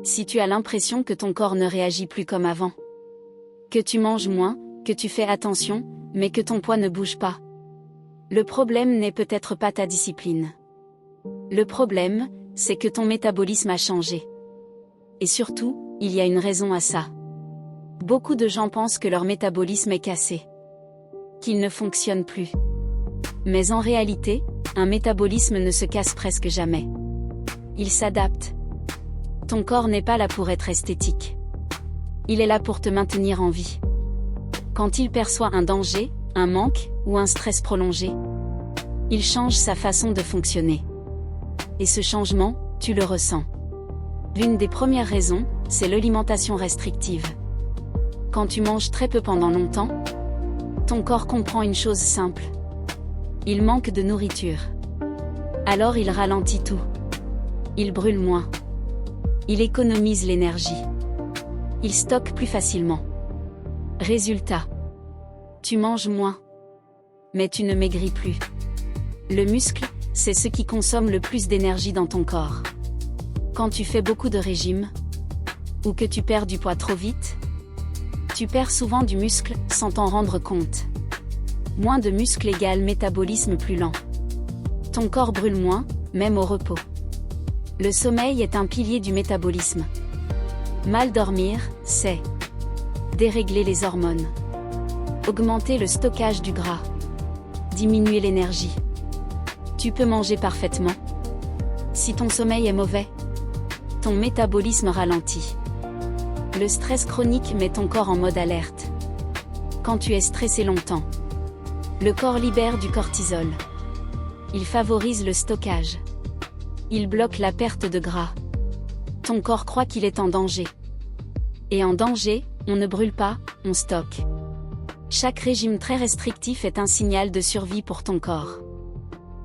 Si tu as l'impression que ton corps ne réagit plus comme avant, que tu manges moins, que tu fais attention, mais que ton poids ne bouge pas, le problème n'est peut-être pas ta discipline. Le problème, c'est que ton métabolisme a changé. Et surtout, il y a une raison à ça. Beaucoup de gens pensent que leur métabolisme est cassé, qu'il ne fonctionne plus. Mais en réalité, un métabolisme ne se casse presque jamais. Il s'adapte. Ton corps n'est pas là pour être esthétique. Il est là pour te maintenir en vie. Quand il perçoit un danger, un manque, ou un stress prolongé, il change sa façon de fonctionner. Et ce changement, tu le ressens. L'une des premières raisons, c'est l'alimentation restrictive. Quand tu manges très peu pendant longtemps, ton corps comprend une chose simple. Il manque de nourriture. Alors il ralentit tout. Il brûle moins. Il économise l'énergie. Il stocke plus facilement. Résultat. Tu manges moins. Mais tu ne maigris plus. Le muscle, c'est ce qui consomme le plus d'énergie dans ton corps. Quand tu fais beaucoup de régimes, ou que tu perds du poids trop vite, tu perds souvent du muscle sans t'en rendre compte. Moins de muscle égale métabolisme plus lent. Ton corps brûle moins, même au repos. Le sommeil est un pilier du métabolisme. Mal dormir, c'est dérégler les hormones, augmenter le stockage du gras, diminuer l'énergie. Tu peux manger parfaitement. Si ton sommeil est mauvais, ton métabolisme ralentit. Le stress chronique met ton corps en mode alerte. Quand tu es stressé longtemps, le corps libère du cortisol. Il favorise le stockage. Il bloque la perte de gras. Ton corps croit qu'il est en danger. Et en danger, on ne brûle pas, on stocke. Chaque régime très restrictif est un signal de survie pour ton corps.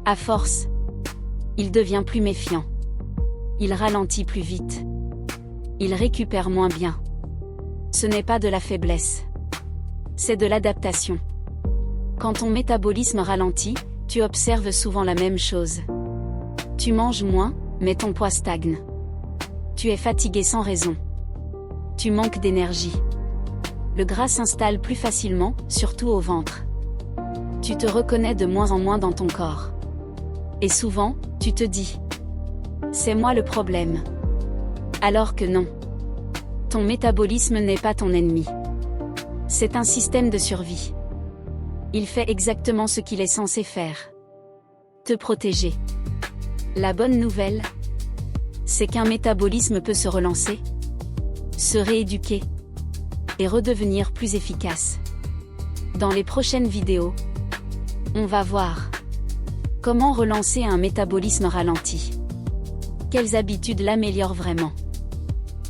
À force, il devient plus méfiant. Il ralentit plus vite. Il récupère moins bien. Ce n'est pas de la faiblesse. C'est de l'adaptation. Quand ton métabolisme ralentit, tu observes souvent la même chose. Tu manges moins, mais ton poids stagne. Tu es fatigué sans raison. Tu manques d'énergie. Le gras s'installe plus facilement, surtout au ventre. Tu te reconnais de moins en moins dans ton corps. Et souvent, tu te dis « C'est moi le problème ». Alors que non. Ton métabolisme n'est pas ton ennemi. C'est un système de survie. Il fait exactement ce qu'il est censé faire. Te protéger. La bonne nouvelle, c'est qu'un métabolisme peut se relancer, se rééduquer et redevenir plus efficace. Dans les prochaines vidéos, on va voir comment relancer un métabolisme ralenti, quelles habitudes l'améliorent vraiment,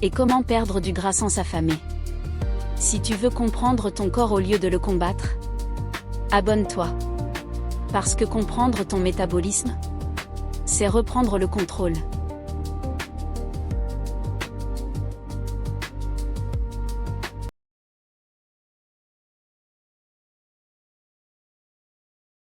et comment perdre du gras sans s'affamer. Si tu veux comprendre ton corps au lieu de le combattre, abonne-toi. Parce que comprendre ton métabolisme, c'est reprendre le contrôle.